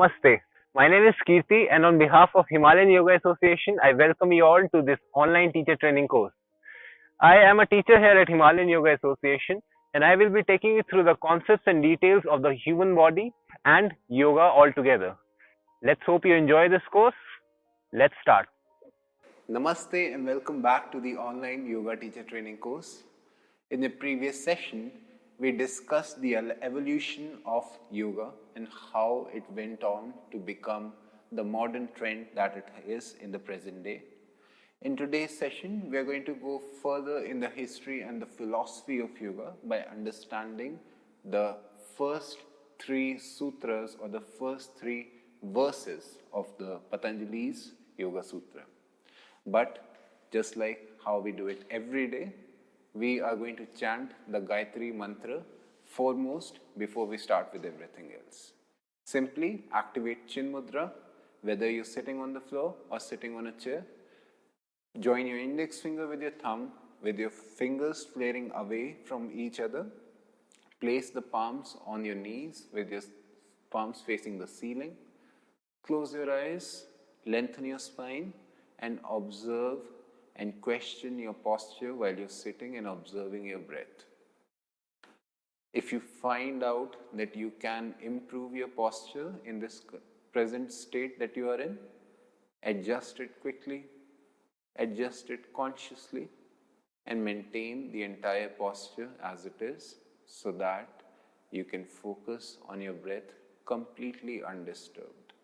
Namaste. My name is Kirti, and on behalf of Himalayan Yoga Association, I welcome you all to this online teacher training course. I am a teacher here at Himalayan Yoga Association, and I will be taking you through the concepts and details of the human body and yoga altogether. Let's hope you enjoy this course. Let's start. Namaste and welcome back to the online yoga teacher training course. In the previous session, we discussed the evolution of yoga and how it went on to become the modern trend that it is in the present day. In today's session, we are going to go further in the history and the philosophy of yoga by understanding the first three sutras or the first three verses of the Patanjali's Yoga Sutra. But just like how we do it every day, we are going to chant the Gayatri mantra foremost before we start with everything else. Simply activate Chin Mudra, whether you're sitting on the floor or sitting on a chair. Join your index finger with your thumb, with your fingers flaring away from each other. Place the palms on your knees with your palms facing the ceiling. Close your eyes, lengthen your spine, and observe and question your posture while you're sitting and observing your breath. If you find out that you can improve your posture in this present state that you are in, adjust it quickly, adjust it consciously, and maintain the entire posture as it is so that you can focus on your breath completely undisturbed.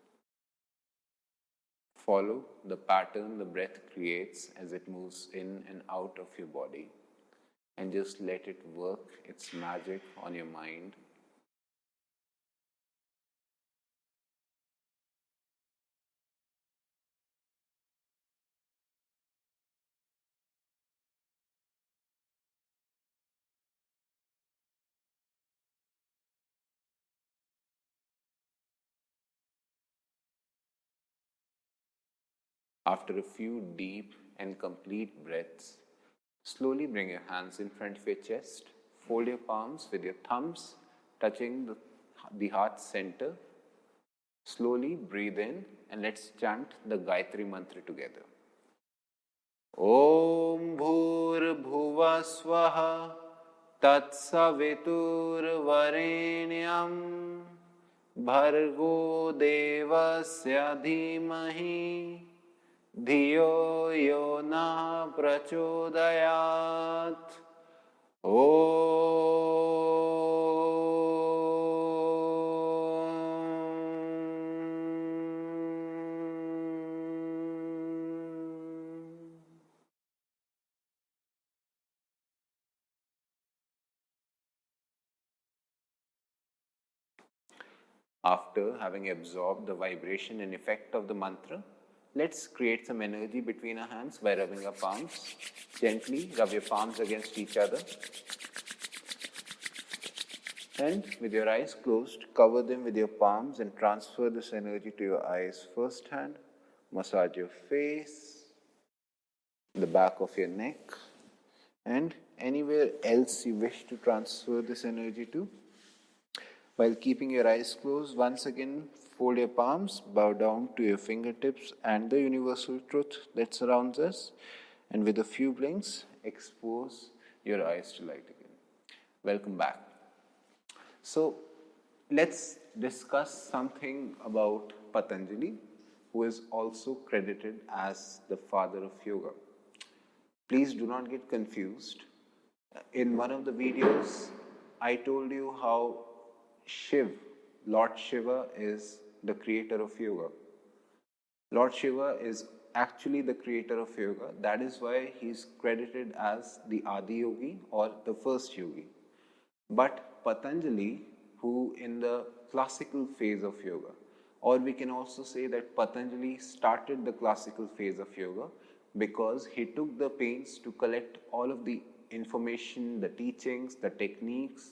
Follow the pattern the breath creates as it moves in and out of your body, and just let it work its magic on your mind. After a few deep and complete breaths, slowly bring your hands in front of your chest, fold your palms with your thumbs touching the heart center. Slowly breathe in and let's chant the Gayatri mantra together. Om Bhur Bhuva Swaha Tat Savitur Varenyam Bhargo Devasya Dhimahi Dhiyo yo na prachodayat. After having absorbed the vibration and effect of the mantra, let's create some energy between our hands by rubbing our palms. Gently rub your palms against each other. And with your eyes closed, cover them with your palms and transfer this energy to your eyes. First hand, massage your face, the back of your neck, and anywhere else you wish to transfer this energy to. While keeping your eyes closed, once again, fold your palms, bow down to your fingertips and the universal truth that surrounds us. And with a few blinks, expose your eyes to light again. Welcome back. So, let's discuss something about Patanjali, who is also credited as the father of yoga. Please do not get confused. In one of the videos, I told you how Lord Shiva is the creator of yoga. Lord Shiva is actually the creator of yoga. That is why he is credited as the Adi Yogi or the first yogi. But Patanjali, who in the classical phase of yoga, or we can also say that Patanjali started the classical phase of yoga because he took the pains to collect all of the information, the teachings, the techniques,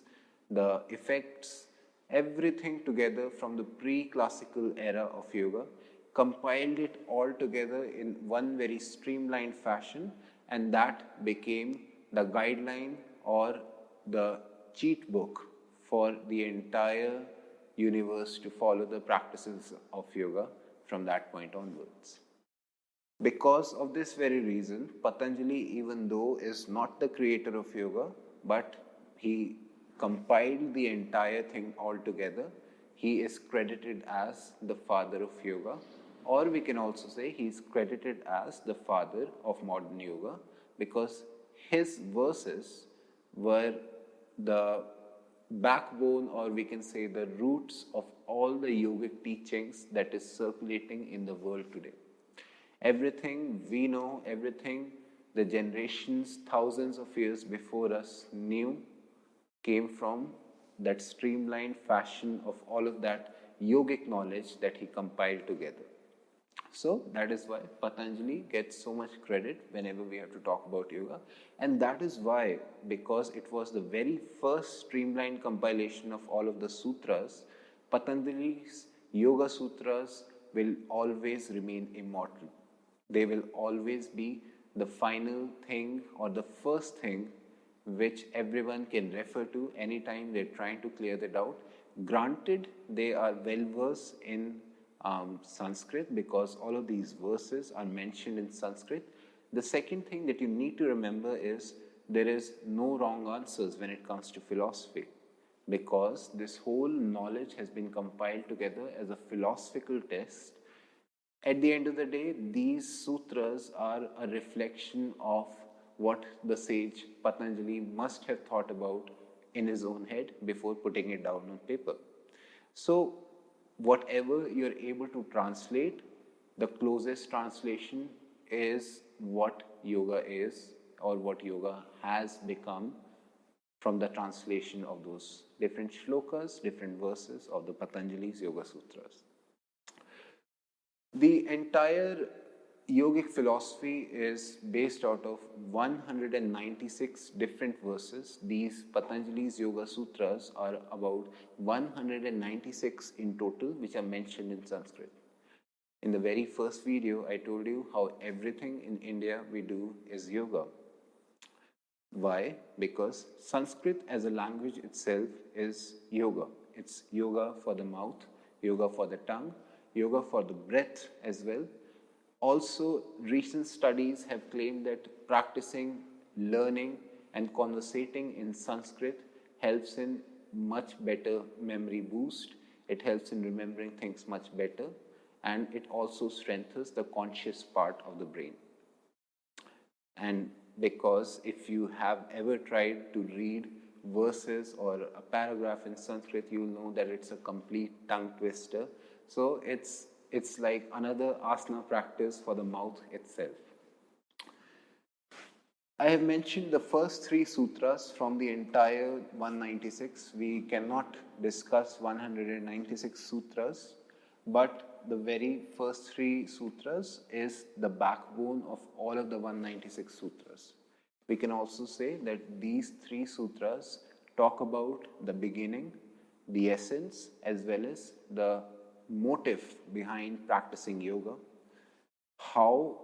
the effects, everything together from the pre-classical era of yoga, compiled it all together in one very streamlined fashion, and that became the guideline or the cheat book for the entire universe to follow the practices of yoga from that point onwards. Because of this very reason, Patanjali, even though is not the creator of yoga, but he compiled the entire thing all together, he is credited as the father of yoga, or we can also say he is credited as the father of modern yoga, because his verses were the backbone, or we can say the roots of all the yogic teachings that is circulating in the world today. Everything we know, everything the generations thousands of years before us knew, came from that streamlined fashion of all of that yogic knowledge that he compiled together. So that is why Patanjali gets so much credit whenever we have to talk about yoga. And that is why, because it was the very first streamlined compilation of all of the sutras, Patanjali's Yoga Sutras will always remain immortal. They will always be the final thing or the first thing which everyone can refer to anytime they're trying to clear the doubt. Granted, they are well versed in Sanskrit, because all of these verses are mentioned in Sanskrit. The second thing that you need to remember is there is no wrong answers when it comes to philosophy, because this whole knowledge has been compiled together as a philosophical test. At the end of the day, these sutras are a reflection of what the sage Patanjali must have thought about in his own head before putting it down on paper. So whatever you're able to translate, the closest translation is what yoga is, or what yoga has become, from the translation of those different shlokas, different verses of the Patanjali's Yoga Sutras. The entire yogic philosophy is based out of 196 different verses. These Patanjali's Yoga Sutras are about 196 in total, which are mentioned in Sanskrit. In the very first video, I told you how everything in India we do is yoga. Why? Because Sanskrit as a language itself is yoga. It's yoga for the mouth, yoga for the tongue, yoga for the breath as well. Also, recent studies have claimed that practicing, learning and conversating in Sanskrit helps in much better memory boost. It helps in remembering things much better, and it also strengthens the conscious part of the brain. And because if you have ever tried to read verses or a paragraph in Sanskrit, you'll know that it's a complete tongue twister. So it's like another asana practice for the mouth itself. I have mentioned the first 3 sutras from the entire 196. We cannot discuss 196 sutras, but the very first 3 sutras is the backbone of all of the 196 sutras. We can also say that these 3 sutras talk about the beginning, the essence, as well as the motive behind practicing yoga. How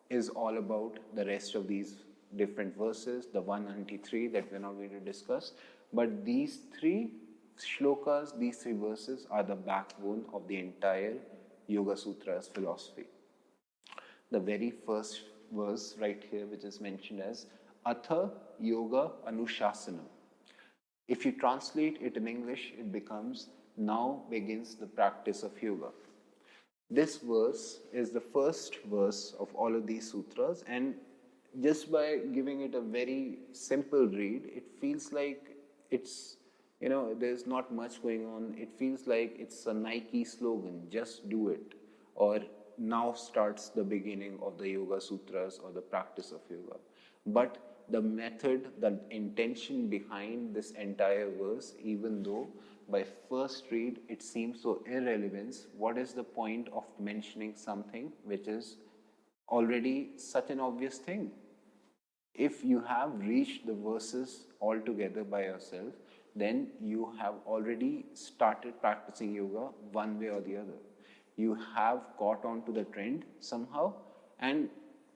is all about the rest of these different verses, the 193 that we're not going to discuss. But these 3 shlokas, these 3 verses are the backbone of the entire Yoga Sutras philosophy. The very first verse right here, which is mentioned as Atha Yoga Anushasanam. If you translate it in English, it becomes now begins the practice of yoga. This verse is the first verse of all of these sutras, and just by giving it a very simple read, it feels like it's, there's not much going on. It feels like it's a Nike slogan, just do it, or now starts the beginning of the Yoga Sutras or the practice of yoga. But the method, the intention behind this entire verse, even though by first read it seems so irrelevant, what is the point of mentioning something which is already such an obvious thing? If you have reached the verses altogether by yourself, then you have already started practicing yoga one way or the other. You have caught on to the trend somehow, and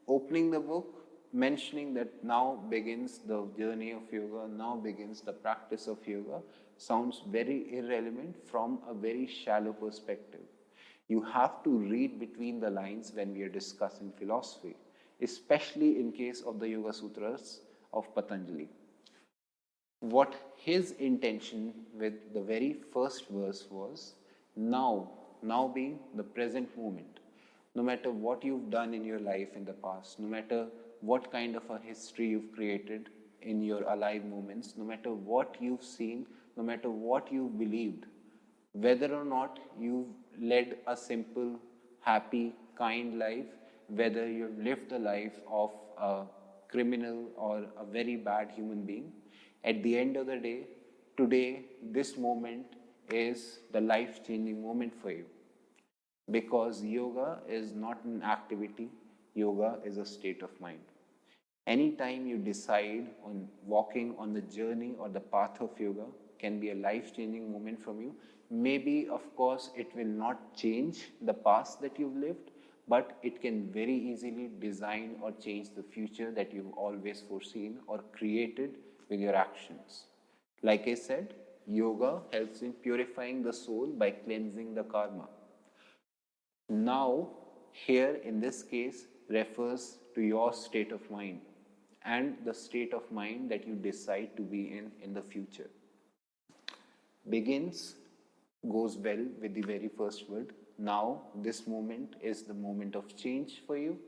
opening the book, mentioning that now begins the journey of yoga, now begins the practice of yoga, sounds very irrelevant from a very shallow perspective. You have to read between the lines when we are discussing philosophy, especially in case of the Yoga Sutras of Patanjali. What his intention with the very first verse was, now being the present moment. No matter what you've done in your life in the past, no matter what kind of a history you've created in your alive moments, no matter what you've seen, no matter what you've believed, whether or not you've led a simple, happy, kind life, whether you've lived the life of a criminal or a very bad human being, at the end of the day, today, this moment is the life-changing moment for you. Because yoga is not an activity, yoga is a state of mind. Anytime you decide on walking on the journey or the path of yoga can be a life-changing moment from you. Maybe, of course, it will not change the past that you've lived, but it can very easily design or change the future that you've always foreseen or created with your actions. Like I said, yoga helps in purifying the soul by cleansing the karma. Now, here in this case refers to your state of mind and the state of mind that you decide to be in the future. Begins goes well with the very first word. Now, this moment is the moment of change for you.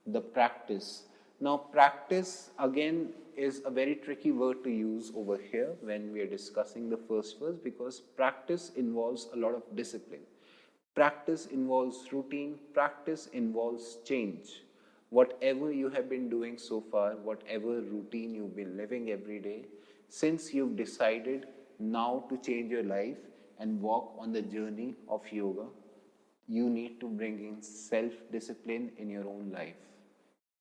The practice. Now, practice again is a very tricky word to use over here when we are discussing the first verse, because practice involves a lot of discipline. Practice involves routine. Practice involves change. Whatever you have been doing so far, whatever routine you've been living every day, since you've decided now to change your life and walk on the journey of yoga, you need to bring in self-discipline in your own life.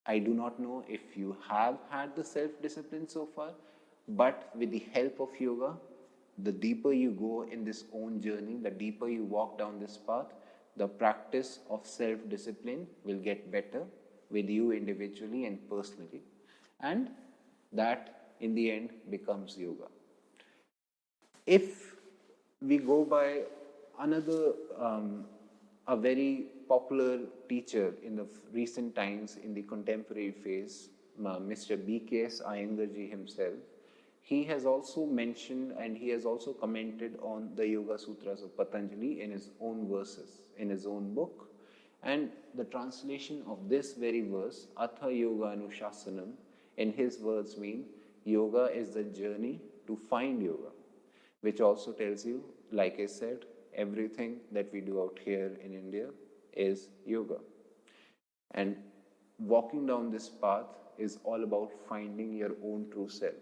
I do not know if you have had the self-discipline so far, but with the help of yoga, the deeper you go in this own journey, the deeper you walk down this path, the practice of self-discipline will get better with you individually and personally. And that, in the end, becomes yoga. If we go by another, a very popular teacher in the recent times in the contemporary phase, Mr. B.K.S. Iyengar himself, he has also mentioned and he has also commented on the Yoga Sutras of Patanjali in his own verses, in his own book. And the translation of this very verse, Atha Yoga Anushasanam, in his words mean, yoga is the journey to find yoga, which also tells you, like I said, everything that we do out here in India is yoga. And walking down this path is all about finding your own true self.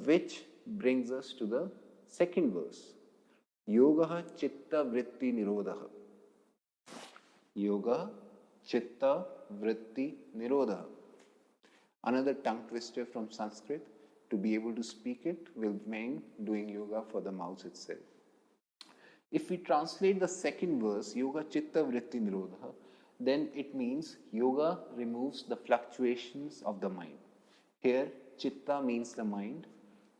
Which brings us to the second verse. Yoga chitta vritti nirodha. Yoga chitta vritti nirodha. Another tongue twister from Sanskrit. To be able to speak it will mean doing yoga for the mouth itself. If we translate the second verse, yoga chitta vritti nirodha, then it means yoga removes the fluctuations of the mind. Here, chitta means the mind,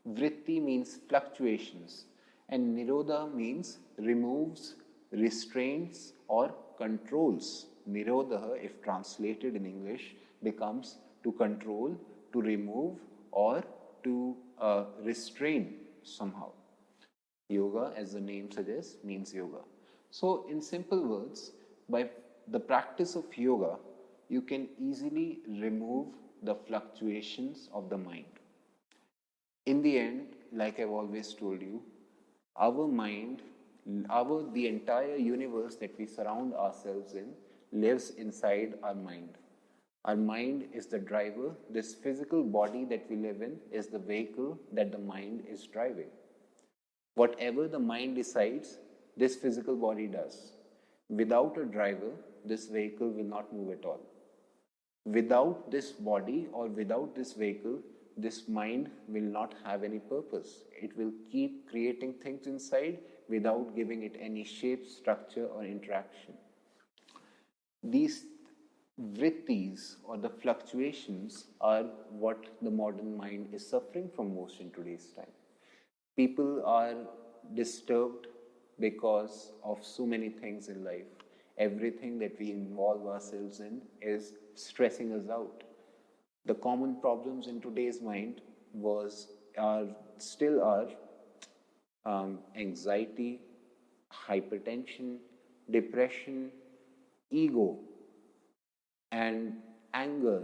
vritti means fluctuations, and nirodha means removes, restrains, or controls. Nirodha, if translated in English, becomes to control, to remove, or to restrain somehow. Yoga, as the name suggests, means yoga. So, in simple words, by the practice of yoga, you can easily remove the fluctuations of the mind. In the end, like I've always told you, our mind, the entire universe that we surround ourselves in lives inside our mind. Our mind is the driver. This physical body that we live in is the vehicle that the mind is driving. Whatever the mind decides, this physical body does. Without a driver, this vehicle will not move at all. Without this body or without this vehicle, this mind will not have any purpose. It will keep creating things inside without giving it any shape, structure, or interaction. These vrittis or the fluctuations are what the modern mind is suffering from most in today's time. People are disturbed because of so many things in life. Everything that we involve ourselves in is stressing us out. The common problems in today's mind still are anxiety, hypertension, depression, ego, and anger.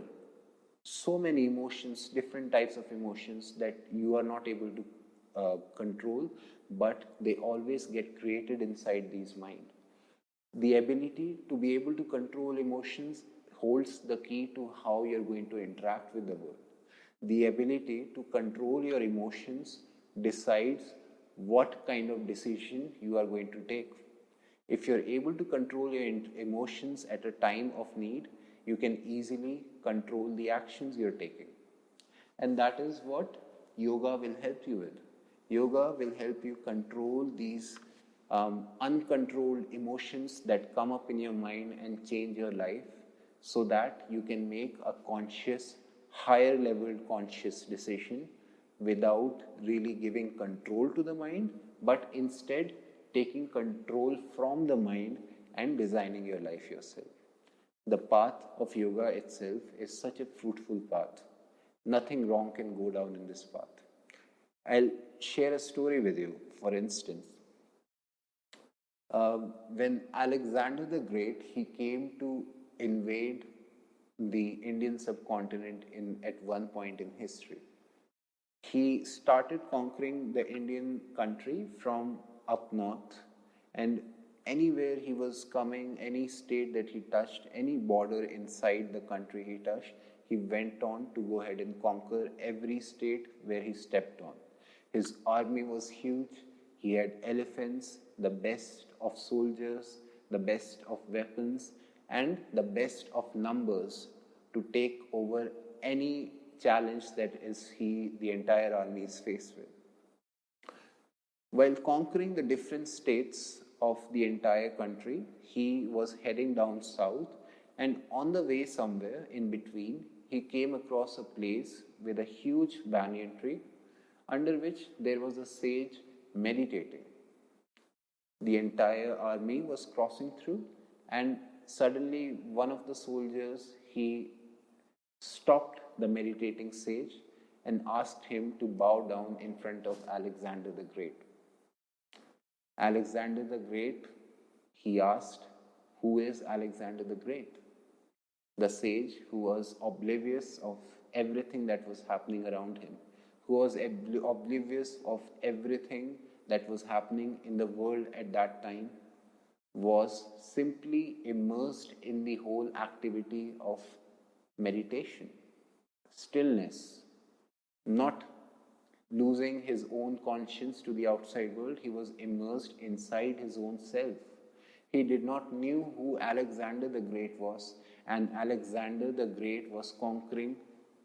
So many emotions, different types of emotions that you are not able to control, but they always get created inside these mind. The ability to be able to control emotions holds the key to how you're going to interact with the world. The ability to control your emotions decides what kind of decision you are going to take. If you're able to control your emotions at a time of need, you can easily control the actions you're taking. And that is what yoga will help you with. Yoga will help you control these uncontrolled emotions that come up in your mind and change your life, so that you can make a conscious, higher level conscious decision without really giving control to the mind, but instead taking control from the mind and designing your life yourself. The path of yoga itself is such a fruitful path. Nothing wrong can go down in this path. I'll share a story with you. For instance, when Alexander the Great, he came to invade the Indian subcontinent at one point in history. He started conquering the Indian country from up north, and anywhere he was coming, any state that he touched, any border inside the country he touched, he went on to go ahead and conquer every state where he stepped on. His army was huge. He had elephants, the best of soldiers, the best of weapons, and the best of numbers to take over any challenge that the entire army is faced with. While conquering the different states of the entire country, he was heading down south, and on the way somewhere in between, he came across a place with a huge banyan tree under which there was a sage meditating. The entire army was crossing through, and suddenly one of the soldiers, he stopped the meditating sage and asked him to bow down in front of Alexander the Great. Alexander the Great, he asked, who is Alexander the Great? The sage, who was oblivious of everything that was happening around him, who was oblivious of everything that was happening in the world at that time, was simply immersed in the whole activity of meditation, stillness, not losing his own conscience to the outside world. He was immersed inside his own self. He did not know who Alexander the Great was, and Alexander the Great was conquering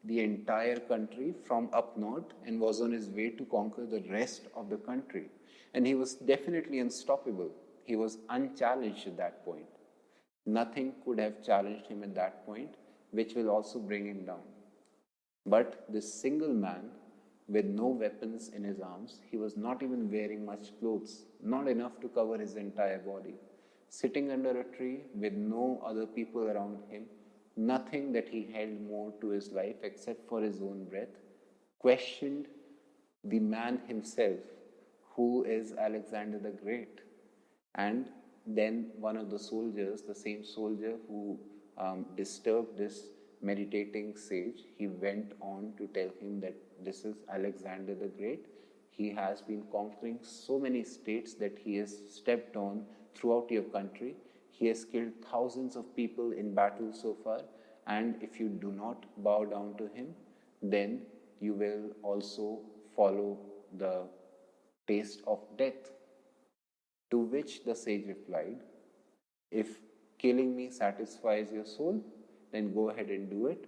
the entire country from up north and was on his way to conquer the rest of the country. And he was definitely unstoppable. He was unchallenged at that point. Nothing could have challenged him at that point, which will also bring him down. But this single man with no weapons in his arms, he was not even wearing much clothes, not enough to cover his entire body, sitting under a tree with no other people around him, nothing that he held more to his life except for his own breath, questioned the man himself, who is Alexander the Great. And then one of the soldiers, the same soldier who disturbed this meditating sage, he went on to tell him that this is Alexander the Great. He has been conquering so many states that he has stepped on throughout your country. He has killed thousands of people in battle so far, and if you do not bow down to him, then you will also follow the taste of death. To which the sage replied, if killing me satisfies your soul, then go ahead and do it,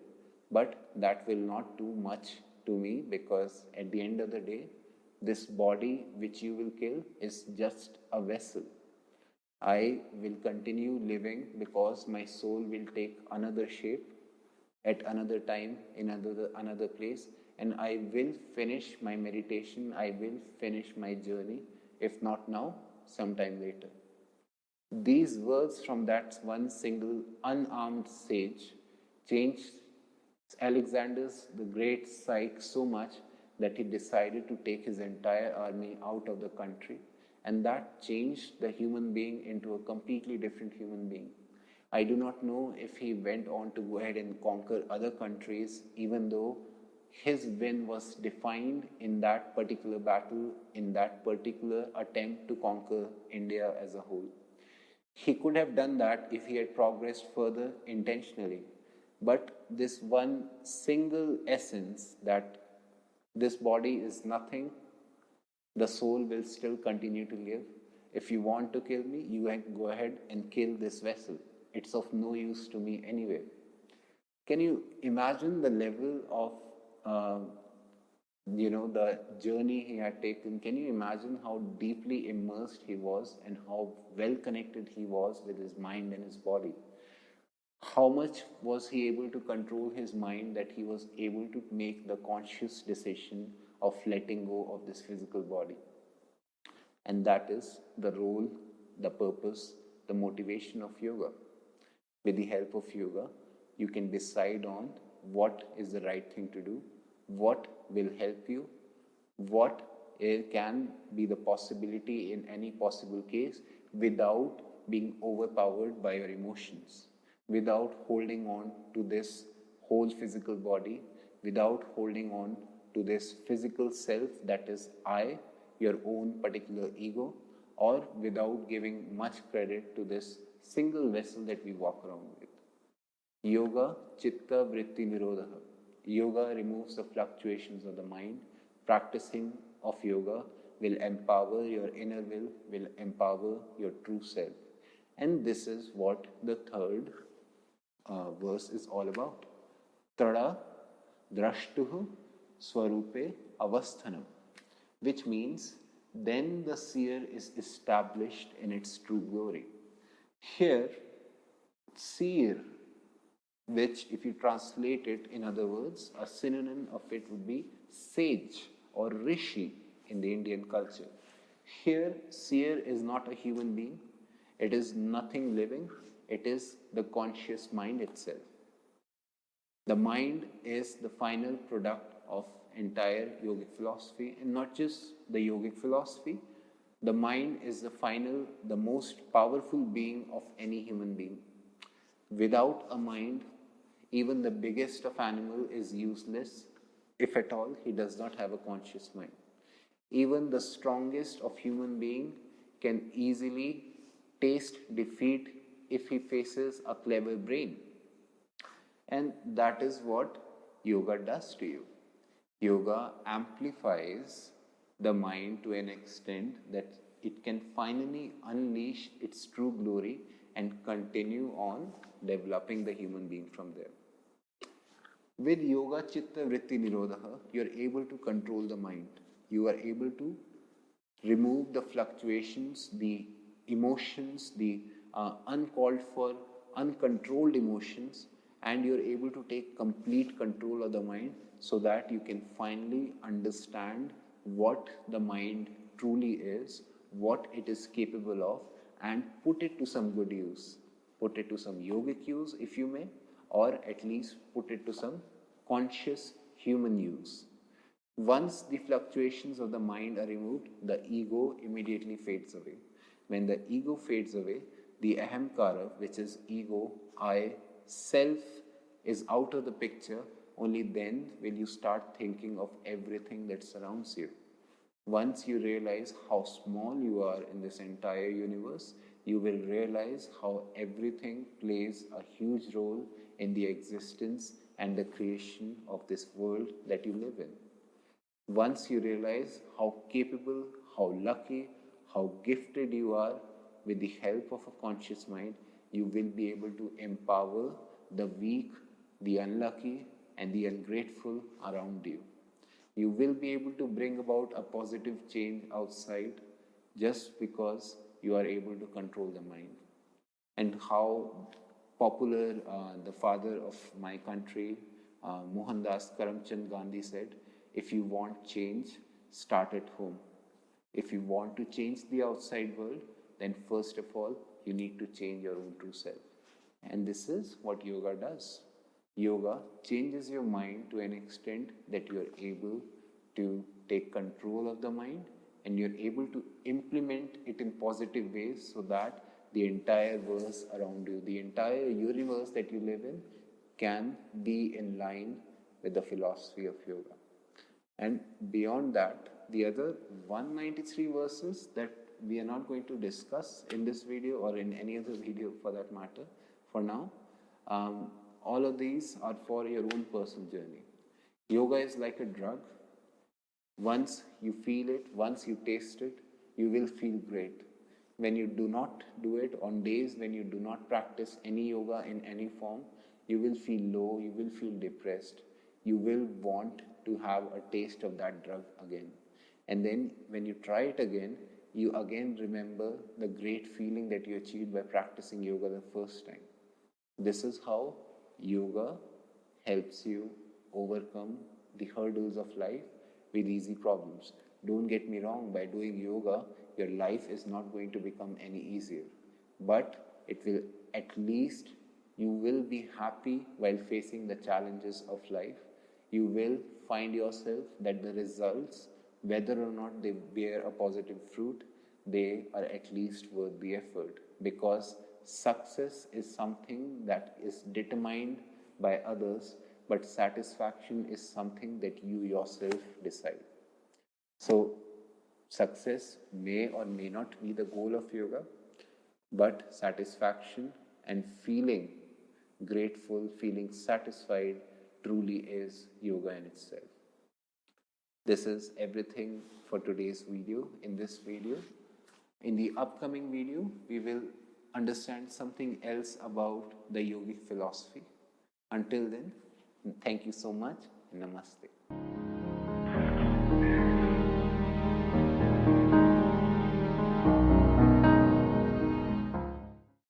but that will not do much to me, because at the end of the day, this body which you will kill is just a vessel. I will continue living because my soul will take another shape at another time in another place, and I will finish my meditation, I will finish my journey, if not now, sometime later. These words from that one single unarmed sage changed Alexander's the Great psyche so much that he decided to take his entire army out of the country, and that changed the human being into a completely different human being. I do not know if he went on to go ahead and conquer other countries, even though his win was defined in that particular battle, in that particular attempt to conquer India as a whole. He could have done that if he had progressed further intentionally. But this one single essence that this body is nothing, the soul will still continue to live. If you want to kill me, you go ahead and kill this vessel. It's of no use to me anyway. Can you imagine the level of, the journey he had taken? Can you imagine how deeply immersed he was and how well connected he was with his mind and his body? How much was he able to control his mind that he was able to make the conscious decision of letting go of this physical body? And that is the role, the purpose, the motivation of yoga. With the help of yoga, you can decide on what is the right thing to do, what will help you, what can be the possibility in any possible case without being overpowered by your emotions, without holding on to this whole physical body, without holding on to this physical self that is I, your own particular ego, or without giving much credit to this single vessel that we walk around with. Yoga, chitta, vritti, nirodha. Yoga removes the fluctuations of the mind. Practicing of yoga will empower your inner will empower your true self. And this is what the third verse is all about. Tada drashtuhu swarupe avasthanam, which means then the seer is established in its true glory. Here, seer, which if you translate it in other words, a synonym of it would be sage or rishi in the Indian culture. Here, seer is not a human being, it is nothing living, it is the conscious mind itself. The mind is the final product of entire yogic philosophy, and not just the yogic philosophy. The mind is the most powerful being of any human being. Without a mind, even the biggest of animal is useless. If at all, he does not have a conscious mind. Even the strongest of human being can easily taste defeat if he faces a clever brain. And that is what yoga does to you. Yoga amplifies the mind to an extent that it can finally unleash its true glory and continue on developing the human being from there. With yoga, chitta, vritti, nirodha, you are able to control the mind. You are able to remove the fluctuations, the emotions, the uncalled for, uncontrolled emotions, and you are able to take complete control of the mind so that you can finally understand what the mind truly is, what it is capable of, and put it to some good use. Put it to some yogic use, if you may, or at least put it to some conscious human use. Once the fluctuations of the mind are removed, the ego immediately fades away. When the ego fades away, the ahamkara, which is ego, I, self, is out of the picture. Only then will you start thinking of everything that surrounds you. Once you realize how small you are in this entire universe, you will realize how everything plays a huge role in the existence and the creation of this world that you live in. Once you realize how capable, how lucky, how gifted you are with the help of a conscious mind, you will be able to empower the weak, the unlucky, and the ungrateful around you. You will be able to bring about a positive change outside just because you are able to control the mind. And how popular the father of my country, Mohandas Karamchand Gandhi said, if you want change, start at home. If you want to change the outside world, then first of all, you need to change your own true self. And this is what yoga does. Yoga changes your mind to an extent that you are able to take control of the mind, and you're able to implement it in positive ways so that the entire verse around you, the entire universe that you live in, can be in line with the philosophy of yoga. And beyond that, the other 193 verses that we are not going to discuss in this video or in any other video for that matter for now, all of these are for your own personal journey. Yoga is like a drug. Once you feel it, once you taste it, you will feel great. When you do not do it, on days when you do not practice any yoga in any form, you will feel low, you will feel depressed, you will want to have a taste of that drug again. And then when you try it again, you again remember the great feeling that you achieved by practicing yoga the first time. This is how yoga helps you overcome the hurdles of life with easy problems. Don't get me wrong, by doing yoga, your life is not going to become any easier. But it will, at least you will be happy while facing the challenges of life. You will find yourself that the results, whether or not they bear a positive fruit, they are at least worth the effort, because success is something that is determined by others, but satisfaction is something that you yourself decide. So success may or may not be the goal of yoga, but satisfaction and feeling grateful, feeling satisfied truly is yoga in itself. This is everything for today's video. In this video, in the upcoming video, we will understand something else about the yogic philosophy. Until then, thank you so much. Namaste.